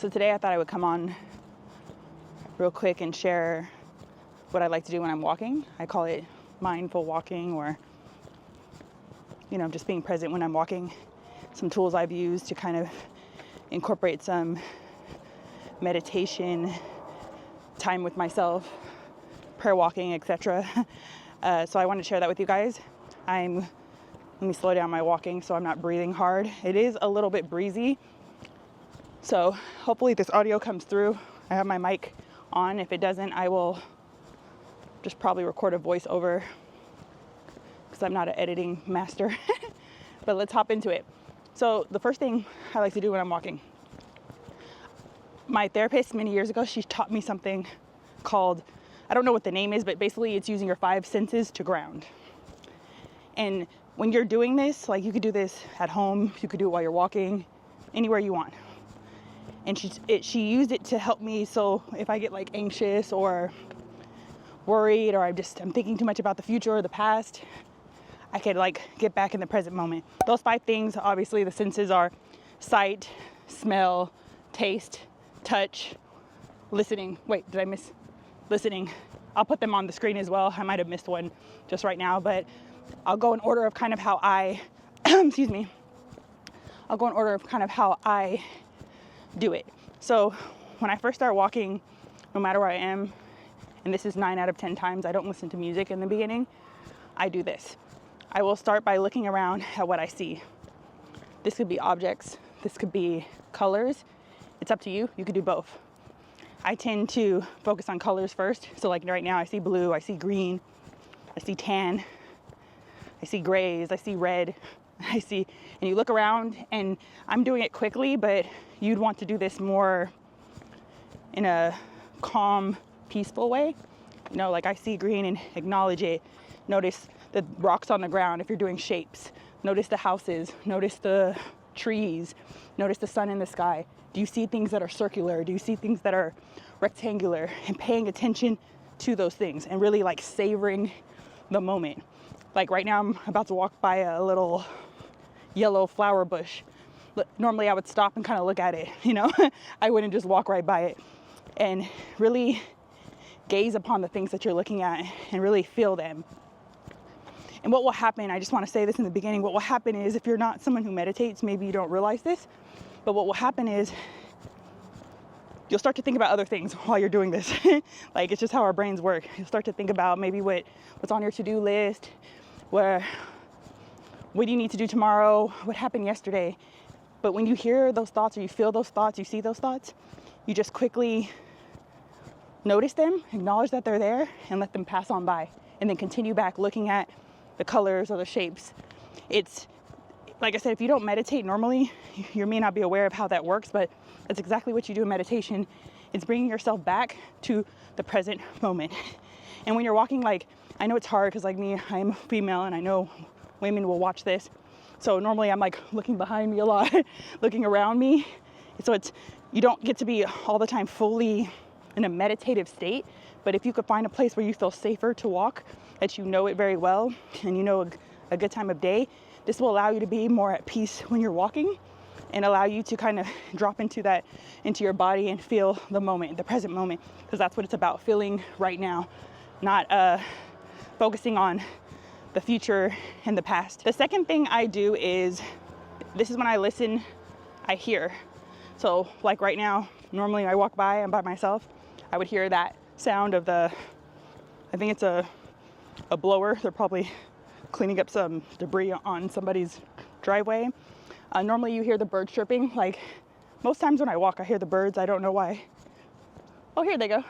So today I thought I would come on real quick and share what I like to do when I'm walking. I call it mindful walking, or, just being present when I'm walking. Some tools I've used to kind of incorporate some meditation, time with myself, prayer walking, etc. So I want to share that with you guys. Let me slow down my walking so I'm not breathing hard. It is a little bit breezy, so hopefully this audio comes through. I have my mic on. If it doesn't, I will just probably record a voiceover because I'm not an editing master. But let's hop into it. So the first thing I like to do when I'm walking, my therapist many years ago, she taught me something called, I don't know what the name is, but basically it's using your 5 senses to ground. And when you're doing this, like, you could do this at home, you could do it while you're walking, anywhere you want. And she used it to help me. So if I get like anxious or worried, or I'm thinking too much about the future or the past, I could like get back in the present moment. Those 5 things, obviously the senses are sight, smell, taste, touch, listening. Wait, did I miss listening? I'll put them on the screen as well. I might have missed one just right now, but I'll go in order of kind of how I, excuse me. I'll go in order of kind of how I do it. So when I first start walking, no matter where I am, and this is 9 out of 10 times, I don't listen to music in the beginning. I do this. I will start by looking around at what I see. This could be objects. This could be colors. It's up to you. You could do both. I tend to focus on colors first. So like right now, I see blue, I see green, I see tan, I see grays, I see red, and you look around, and I'm doing it quickly, but you'd want to do this more in a calm, peaceful way. Like I see green and acknowledge it. Notice the rocks on the ground if you're doing shapes. Notice the houses, notice the trees, notice the sun in the sky. Do you see things that are circular? Do you see things that are rectangular? And paying attention to those things and really like savoring the moment. Like right now, I'm about to walk by a little yellow flower bush. Normally I would stop and kind of look at it, I wouldn't just walk right by it. And really gaze upon the things that you're looking at and really feel them. And what will happen, I just want to say this in the beginning, what will happen is, if you're not someone who meditates, maybe you don't realize this, but what will happen is you'll start to think about other things while you're doing this. Like, it's just how our brains work. You'll start to think about maybe what's on your to-do list, what do you need to do tomorrow, what happened yesterday. But when you hear those thoughts, or you feel those thoughts, you see those thoughts, you just quickly notice them, acknowledge that they're there, and let them pass on by. And then continue back looking at the colors or the shapes. It's, like I said, if you don't meditate normally, you may not be aware of how that works, but that's exactly what you do in meditation. It's bringing yourself back to the present moment. And when you're walking, like, I know it's hard because, like me, I'm a female, and I know women will watch this. So normally I'm like looking behind me a lot, looking around me. So you don't get to be all the time fully in a meditative state. But if you could find a place where you feel safer to walk, that you know it very well, and you know a good time of day, this will allow you to be more at peace when you're walking, and allow you to kind of drop into your body and feel the moment, the present moment, because that's what it's about, feeling right now, not focusing on the future and the past. The second thing I do is, this is when I listen, I hear. So like right now, normally I walk by, I'm by myself, I would hear that sound of I think it's a blower. They're probably cleaning up some debris on somebody's driveway. Normally you hear the birds chirping. Like, most times when I walk, I hear the birds. I don't know why. Oh, here they go.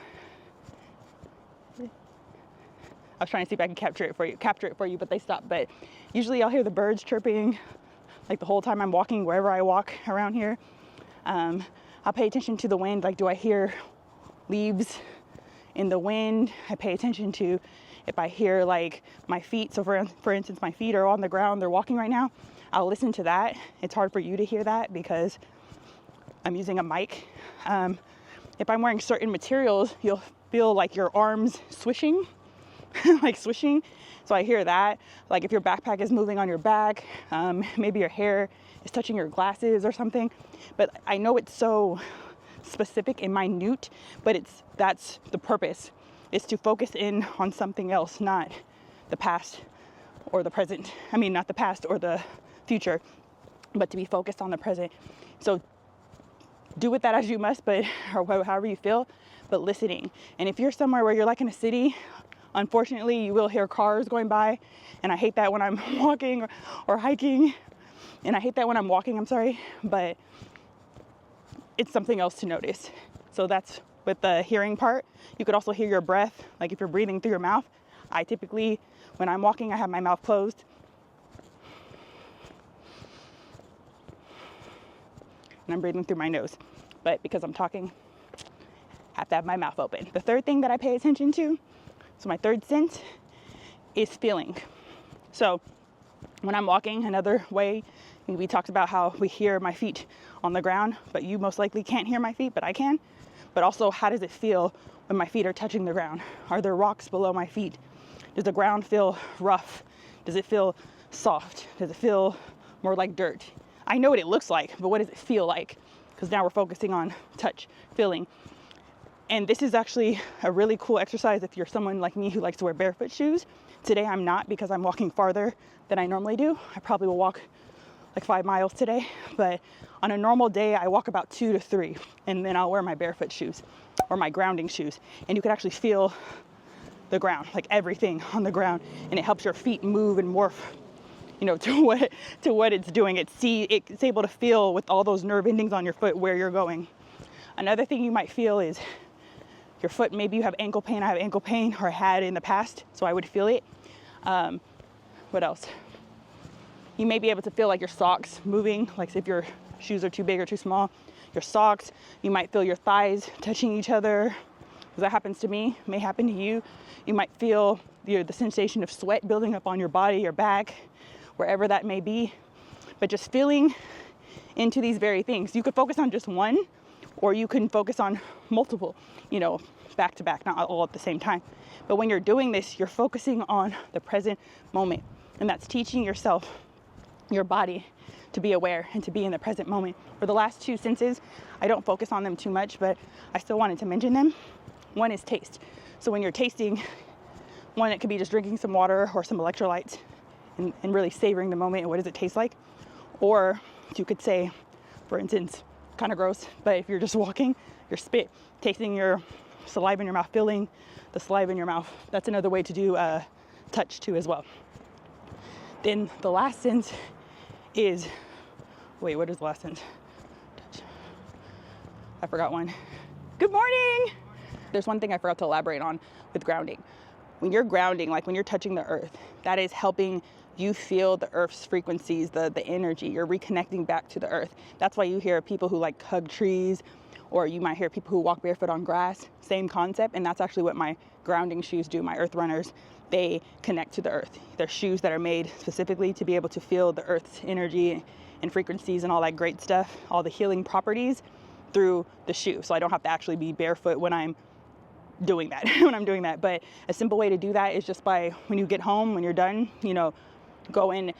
I was trying to see if I can capture it for you, but they stopped. But usually I'll hear the birds chirping like the whole time I'm walking, wherever I walk around here. I'll pay attention to the wind. Like, do I hear leaves in the wind? I pay attention to if I hear like my feet. So for instance, my feet are on the ground, they're walking right now. I'll listen to that. It's hard for you to hear that because I'm using a mic. If I'm wearing certain materials, you'll feel like your arms swishing, like swishing. So I hear that. Like if your backpack is moving on your back, maybe your hair is touching your glasses or something. But I know it's so specific and minute, but that's the purpose, is to focus in on something else, not the past or the present. I mean, not the past or the future, but to be focused on the present. So do with that as you must, but or however you feel, but listening. And if you're somewhere where you're like in a city, unfortunately, you will hear cars going by. And I hate that when I'm walking or hiking. And I hate that when I'm walking, I'm sorry, but it's something else to notice. So that's with the hearing part. You could also hear your breath, like if you're breathing through your mouth. I typically, when I'm walking, I have my mouth closed. And I'm breathing through my nose. But because I'm talking, I have to have my mouth open. The third thing that I pay attention to, so my third sense, is feeling. So when I'm walking, another way, we talked about how we hear my feet on the ground, but you most likely can't hear my feet, but I can. But also, how does it feel when my feet are touching the ground? Are there rocks below my feet? Does the ground feel rough? Does it feel soft? Does it feel more like dirt? I know what it looks like, but what does it feel like? Because now we're focusing on touch, feeling. And this is actually a really cool exercise if you're someone like me who likes to wear barefoot shoes. Today I'm not, because I'm walking farther than I normally do. I probably will walk like 5 miles today, but on a normal day I walk about 2 to 3, and then I'll wear my barefoot shoes or my grounding shoes, and you can actually feel the ground, like everything on the ground, and it helps your feet move and morph, you know, to what it's doing. It's able to feel with all those nerve endings on your foot where you're going. Another thing you might feel is your foot. Maybe you have ankle pain. I have ankle pain, or I had in the past, so I would feel it. What else? You may be able to feel like your socks moving, like if your shoes are too big or too small. Your socks, you might feel your thighs touching each other. Because that happens to me, may happen to you. You might feel the sensation of sweat building up on your body, your back, wherever that may be. But just feeling into these very things. You could focus on just one, or you can focus on multiple, you know, back to back, not all at the same time. But when you're doing this, you're focusing on the present moment. And that's teaching yourself, your body, to be aware and to be in the present moment. For the last 2 senses, I don't focus on them too much, but I still wanted to mention them. One is taste. So when you're tasting, one, it could be just drinking some water or some electrolytes and really savoring the moment and what does it taste like. Or you could say, for instance, kind of gross, but if you're just walking, your spit, tasting your saliva in your mouth, feeling the saliva in your mouth. That's another way to do touch too as well. Then the last sense is, wait, what is the last sense? Touch. I forgot one. Good morning. There's one thing I forgot to elaborate on with grounding. When you're grounding, like when you're touching the earth, that is helping you feel the earth's frequencies, the energy. You're reconnecting back to the earth. That's why you hear people who like hug trees, or you might hear people who walk barefoot on grass. Same concept. And that's actually what my grounding shoes do, my earth runners. They connect to the earth. They're shoes that are made specifically to be able to feel the earth's energy and frequencies and all that great stuff, all the healing properties through the shoe. So I don't have to actually be barefoot when I'm doing that. But a simple way to do that is just by, when you get home, when you're done, you know, go and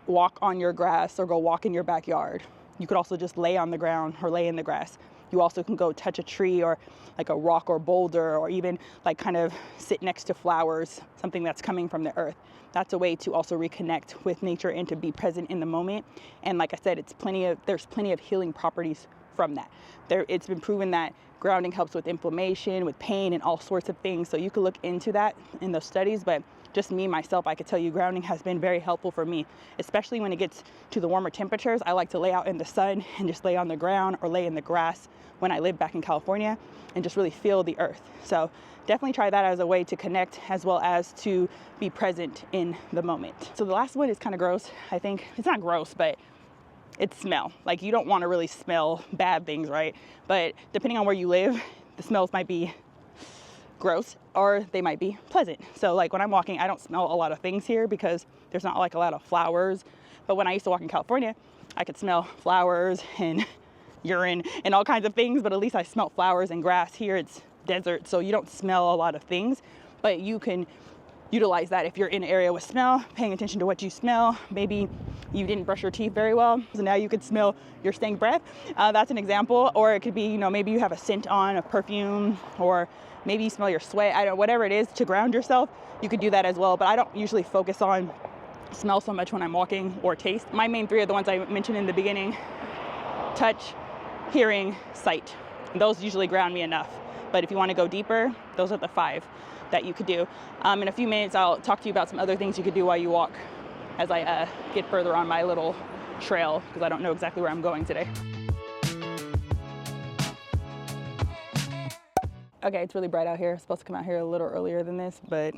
walk on your grass or go walk in your backyard. You could also just lay on the ground or lay in the grass. You also can go touch a tree or like a rock or boulder, or even like kind of sit next to flowers, something that's coming from the earth. That's a way to also reconnect with nature and to be present in the moment. And like I said, there's plenty of healing properties from that. It's been proven that grounding helps with inflammation, with pain, and all sorts of things. So you could look into that in those studies, but just me, myself, I could tell you grounding has been very helpful for me, especially when it gets to the warmer temperatures. I like to lay out in the sun and just lay on the ground or lay in the grass when I live back in California and just really feel the earth. So definitely try that as a way to connect, as well as to be present in the moment. So the last one is kind of gross. I think it's not gross, but it's smell. Like, you don't want to really smell bad things, right? But depending on where you live, the smells might be gross or they might be pleasant. So like when I'm walking, I don't smell a lot of things here because there's not like a lot of flowers. But when I used to walk in California, I could smell flowers and urine and all kinds of things, but at least I smelled flowers and grass. Here it's desert, so you don't smell a lot of things, but you can utilize that if you're in an area with smell, paying attention to what you smell, maybe you didn't brush your teeth very well, so now you could smell your stank breath. That's an example. Or it could be, maybe you have a scent on, a perfume, or maybe you smell your sweat. I don't know, whatever it is to ground yourself, you could do that as well. But I don't usually focus on smell so much when I'm walking, or taste. My main three are the ones I mentioned in the beginning: touch, hearing, sight. Those usually ground me enough. But if you want to go deeper, those are the 5 that you could do. In a few minutes, I'll talk to you about some other things you could do while you walk as I get further on my little trail, because I don't know exactly where I'm going today. Okay, it's really bright out here. I'm supposed to come out here a little earlier than this, but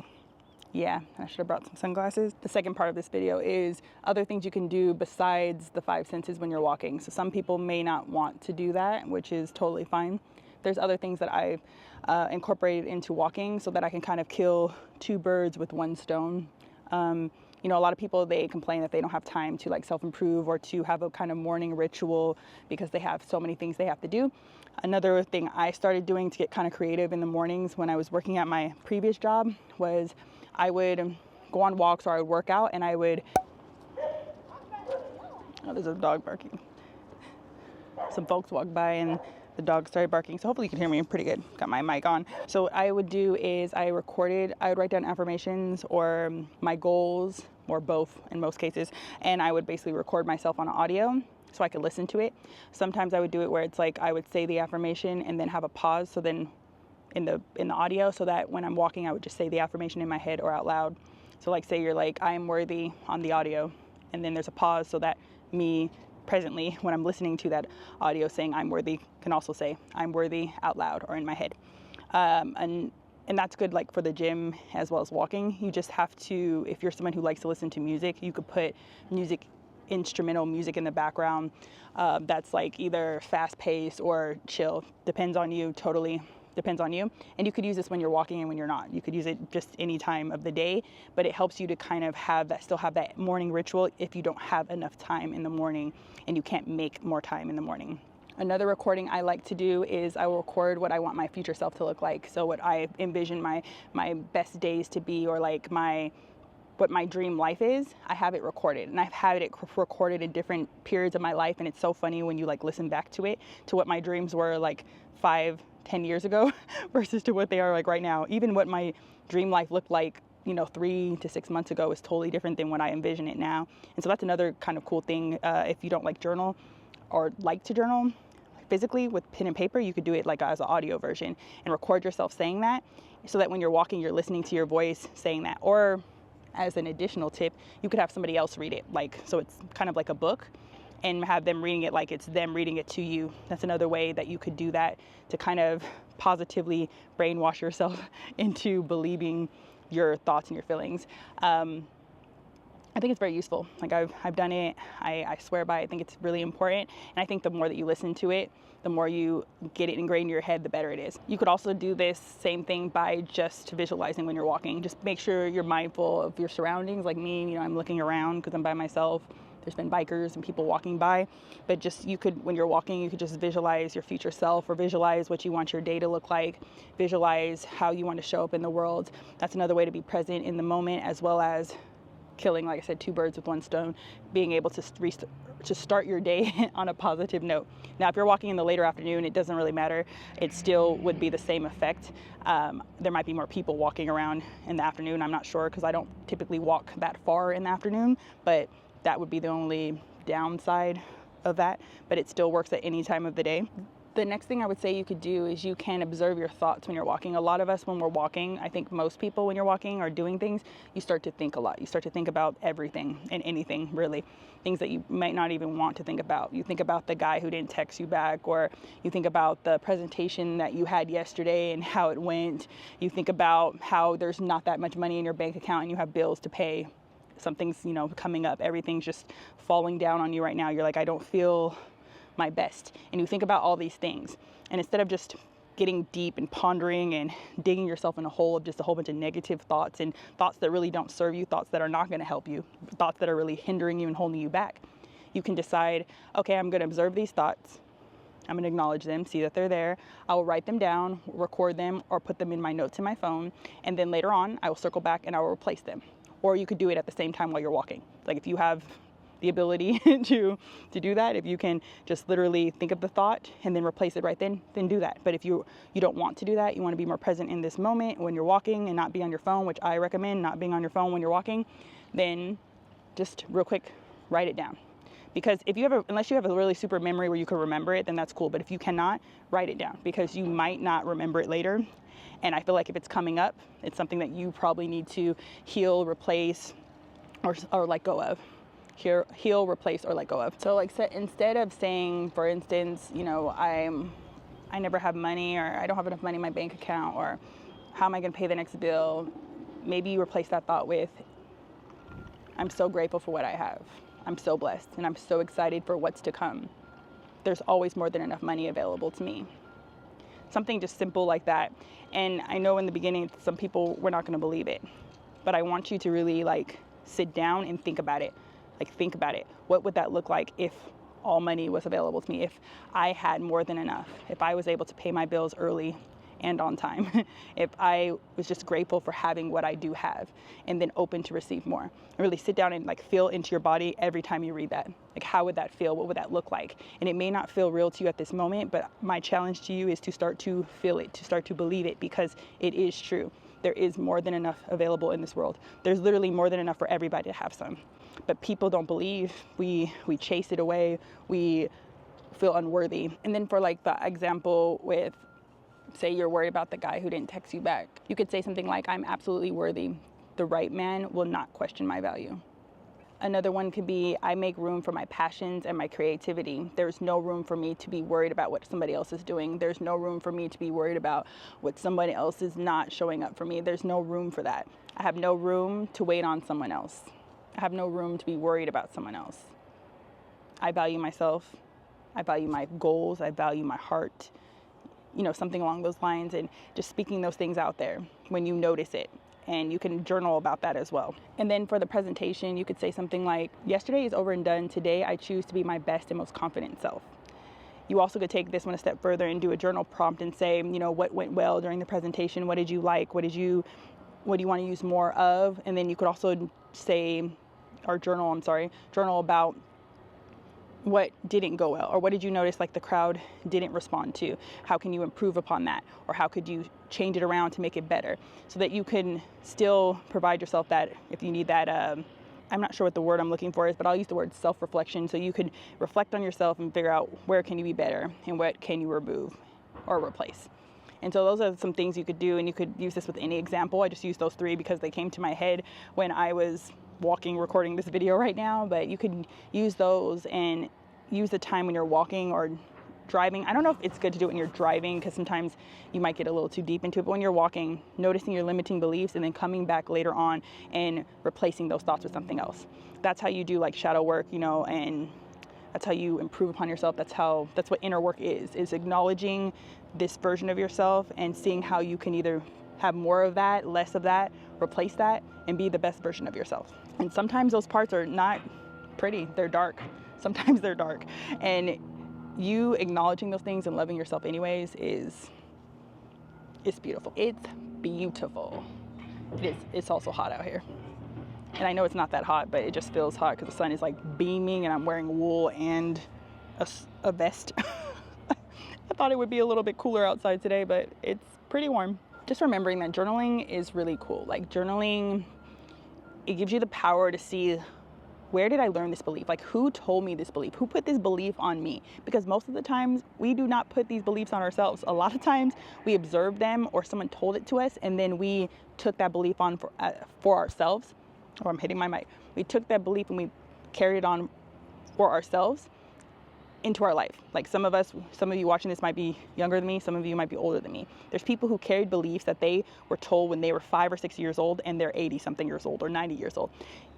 yeah, I should have brought some sunglasses. The second part of this video is other things you can do besides the 5 senses when you're walking. So some people may not want to do that, which is totally fine. There's other things that I've incorporated into walking so that I can kind of kill 2 birds with 1 stone. A lot of people, they complain that they don't have time to like self-improve or to have a kind of morning ritual because they have so many things they have to do. Another thing I started doing to get kind of creative in the mornings when I was working at my previous job was I would go on walks, or I would work out, and I would, oh, there's a dog barking. Some folks walked by and the dog started barking, so hopefully you can hear me pretty good. Got my mic on. So what I would do is I would write down affirmations or my goals, or both in most cases, and I would basically record myself on audio so I could listen to it. Sometimes I would do it where it's like I would say the affirmation and then have a pause, so then in the audio, so that when I'm walking I would just say the affirmation in my head or out loud. So like say you're like, I am worthy on the audio, and then there's a pause so that me presently when I'm listening to that audio saying I'm worthy can also say I'm worthy out loud or in my head. And that's good like for the gym as well as walking. You just have to, if you're someone who likes to listen to music, you could put instrumental music in the background that's like either fast paced or chill. Depends on you, totally depends on you. And you could use this when you're walking and when you're not. You could use it just any time of the day, but it helps you to kind of still have that morning ritual if you don't have enough time in the morning and you can't make more time in the morning. Another recording I like to do is I will record what I want my future self to look like. So what I envision my best days to be, or like what my dream life is. I have it recorded, and I've had it recorded in different periods of my life. And it's so funny when you like listen back to it, to what my dreams were like 5-10 years ago versus to what they are like right now. Even what my dream life looked like 3 to 6 months ago is totally different than what I envision it now. And so that's another kind of cool thing. If you don't like journal or like to journal physically with pen and paper, you could do it like as an audio version and record yourself saying that, so that when you're walking you're listening to your voice saying that. Or as an additional tip, you could have somebody else read it, like so it's kind of like a book, and have them reading it like it's them reading it to you. That's another way that you could do that to kind of positively brainwash yourself into believing your thoughts and your feelings. I think it's very useful. Like I've done it. I swear by it. I think it's really important. And I think the more that you listen to it, the more you get it ingrained in your head, the better it is. You could also do this same thing by just visualizing when you're walking. Just make sure you're mindful of your surroundings. Like me, I'm looking around because I'm by myself. There's been bikers and people walking by, but just when you're walking, you could just visualize your future self, or visualize what you want your day to look like, visualize how you want to show up in the world. That's another way to be present in the moment, as well as killing, like I said, 2 birds with 1 stone, being able to start your day on a positive note. Now, if you're walking in the later afternoon, it doesn't really matter. It still would be the same effect. There might be more people walking around in the afternoon. I'm not sure, because I don't typically walk that far in the afternoon, but that would be the only downside of that. But it still works at any time of the day. The next thing I would say you could do is you can observe your thoughts when you're walking. A lot of us, when we're walking, I think most people when you're walking are doing things, you start to think a lot. You start to think about everything and anything, really. Things that you might not even want to think about. You think about the guy who didn't text you back, or you think about the presentation that you had yesterday and how it went. You think about how there's not that much money in your bank account and you have bills to pay. Something's, coming up. Everything's just falling down on you right now. You're like, I don't feel my best. And you think about all these things, and instead of just getting deep and pondering and digging yourself in a hole of just a whole bunch of negative thoughts and thoughts that really don't serve you, thoughts that are not going to help you, thoughts that are really hindering you and holding you back, you can decide, okay, I'm going to observe these thoughts. I'm going to acknowledge them, see that they're there. I will write them down, record them, or put them in my notes in my phone. And then later on, I will circle back and I will replace them. Or you could do it at the same time while you're walking. Like if you have the ability to do that, if you can just literally think of the thought and then replace it right then do that. But if you don't want to do that, you want to be more present in this moment when you're walking and not be on your phone, which I recommend not being on your phone when you're walking, then just real quick, write it down. Because if you have unless you have a really super memory where you can remember it, then that's cool. But if you cannot, write it down, because you might not remember it later. And I feel like if it's coming up, it's something that you probably need to heal, replace, or let go of. Heal, replace, or let go of. So like instead of saying, for instance, I never have money, or I don't have enough money in my bank account, or how am I going to pay the next bill? Maybe you replace that thought with, I'm so grateful for what I have. I'm so blessed, and I'm so excited for what's to come. There's always more than enough money available to me. Something just simple like that. And I know in the beginning, some people were not going to believe it, but I want you to really sit down and think about it. Think about it. What would that look like if all money was available to me? If I had more than enough? If I was able to pay my bills early and on time? If I was just grateful for having what I do have, and then open to receive more? And really sit down and feel into your body every time you read that. How would that feel? What would that look like? And it may not feel real to you at this moment, but my challenge to you is to start to feel it, to start to believe it, because it is true. There is more than enough available in this world. There's literally more than enough for everybody to have some. But people don't believe. We chase it away. We feel unworthy. And then for the example with, say you're worried about the guy who didn't text you back, you could say something like, I'm absolutely worthy. The right man will not question my value. Another one could be, I make room for my passions and my creativity. There's no room for me to be worried about what somebody else is doing. There's no room for me to be worried about what somebody else is not showing up for me. There's no room for that. I have no room to wait on someone else. I have no room to be worried about someone else. I value myself. I value my goals. I value my heart. Something along those lines, and just speaking those things out there when you notice it. And you can journal about that as well. And then for the presentation, you could say something like, yesterday is over and done. Today, I choose to be my best and most confident self. You also could take this one a step further and do a journal prompt and say, what went well during the presentation? What did you like? What do you want to use more of? And then you could also journal about what didn't go well, or what did you notice the crowd didn't respond to? How can you improve upon that? Or how could you change it around to make it better, so that you can still provide yourself that, if you need that, I'm not sure what the word I'm looking for is, but I'll use the word self-reflection, so you could reflect on yourself and figure out where can you be better and what can you remove or replace. And so those are some things you could do, and you could use this with any example. I just used those three because they came to my head when I was walking, recording this video right now. But you could use those and use the time when you're walking or driving. I don't know if it's good to do it when you're driving, because sometimes you might get a little too deep into it. But when you're walking, noticing your limiting beliefs and then coming back later on and replacing those thoughts with something else. That's how you do shadow work, and that's how you improve upon yourself. That's what inner work is acknowledging this version of yourself and seeing how you can either have more of that, less of that, replace that, and be the best version of yourself. And sometimes those parts are not pretty. They're dark. Sometimes they're dark. And you acknowledging those things and loving yourself anyways is beautiful. It's beautiful. It's also hot out here. And I know it's not that hot, but it just feels hot because the sun is beaming and I'm wearing wool and a vest. I thought it would be a little bit cooler outside today, but it's pretty warm. Just remembering that journaling is really cool. Journaling, it gives you the power to see, where did I learn this belief? Who told me this belief? Who put this belief on me? Because most of the times we do not put these beliefs on ourselves. A lot of times we observed them or someone told it to us, and then we took that belief on for ourselves. Oh, I'm hitting my mic. We took that belief and we carried it on for ourselves into our life. Some of you watching this might be younger than me. Some of you might be older than me. There's people who carried beliefs that they were told when they were 5 or 6 years old, and they're 80 something years old or 90 years old.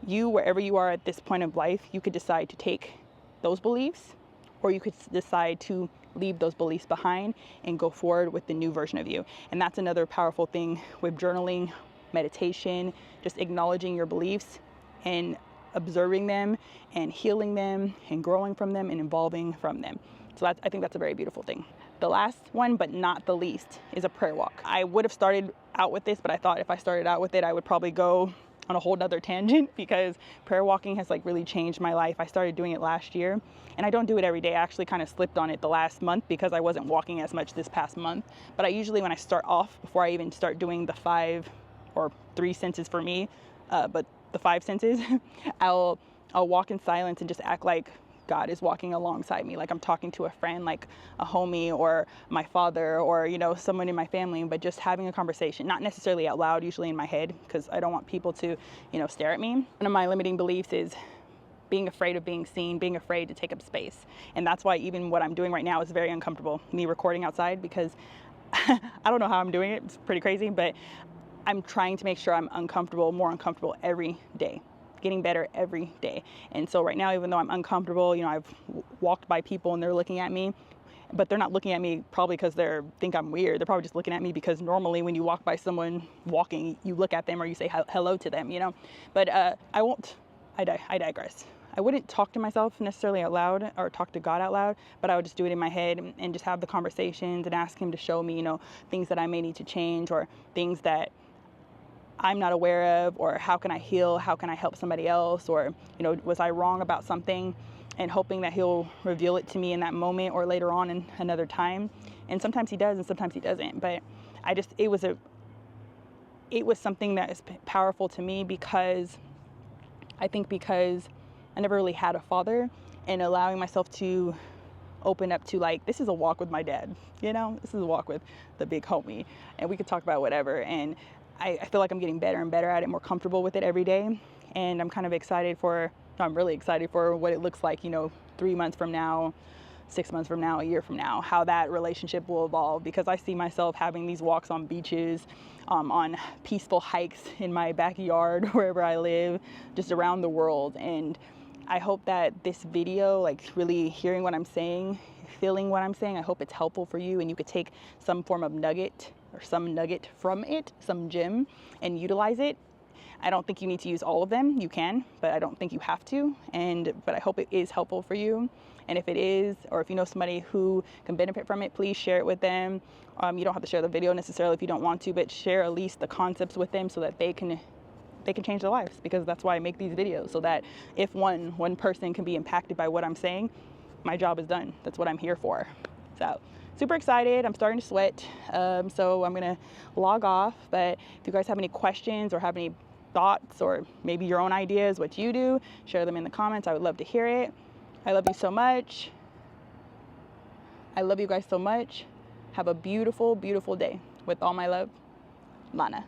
You, wherever you are at this point of life, you could decide to take those beliefs, or you could decide to leave those beliefs behind and go forward with the new version of you. And that's another powerful thing with journaling, meditation, just acknowledging your beliefs and observing them and healing them and growing from them and evolving from them. So I think that's a very beautiful thing. The last one, but not the least, is a prayer walk. I would have started out with this, but I thought if I started out with it, I would probably go on a whole nother tangent, because prayer walking has like really changed my life. I started doing it last year, and I don't do it every day. I actually kind of slipped on it the last month because I wasn't walking as much this past month. But I usually, when I start off, before I even start doing the 5 or 3 senses for me, but the 5 senses, I'll walk in silence and just act like God is walking alongside me, like I'm talking to a friend, like a homie or my father, or, you know, someone in my family, but just having a conversation, not necessarily out loud, usually in my head, because I don't want people to, you know, stare at me. One of my limiting beliefs is being afraid of being seen, being afraid to take up space. And that's why even what I'm doing right now is very uncomfortable, me recording outside, because I don't know how I'm doing it. It's pretty crazy, but I'm trying to make sure I'm uncomfortable, more uncomfortable every day, getting better every day. And so right now, even though I'm uncomfortable, you know, I've walked by people and they're looking at me, but they're not looking at me probably because they think I'm weird. They're probably just looking at me because normally when you walk by someone walking, you look at them or you say hello to them, you know. But I digress. I wouldn't talk to myself necessarily out loud or talk to God out loud, but I would just do it in my head and just have the conversations and ask him to show me, you know, things that I may need to change, or things that I'm not aware of, or how can I heal? How can I help somebody else? Or, you know, was I wrong about something? And hoping that he'll reveal it to me in that moment or later on in another time. And sometimes he does and sometimes he doesn't. But it was something that is powerful to me, because I never really had a father, and allowing myself to open up to, like, this is a walk with my dad, you know, this is a walk with the big homie, and we could talk about whatever. And I feel like I'm getting better and better at it, more comfortable with it every day. And I'm really excited for what it looks like, you know, 3 months from now, 6 months from now, a year from now, how that relationship will evolve, because I see myself having these walks on beaches, on peaceful hikes in my backyard, wherever I live, just around the world. And I hope that this video, like really hearing what I'm saying, feeling what I'm saying, I hope it's helpful for you and you could take some form of nugget or some nugget from it, some gem, and utilize it. I don't think you need to use all of them. You can, but I don't think you have to. But I hope it is helpful for you. And if it is, or if you know somebody who can benefit from it, please share it with them. You don't have to share the video necessarily if you don't want to, but share at least the concepts with them so that they can change their lives, because that's why I make these videos, so that if one person can be impacted by what I'm saying, my job is done. That's what I'm here for. So super excited. I'm starting to sweat. So I'm going to log off. But if you guys have any questions or have any thoughts, or maybe your own ideas, what you do, share them in the comments. I would love to hear it. I love you so much. I love you guys so much. Have a beautiful, beautiful day. With all my love, Lana.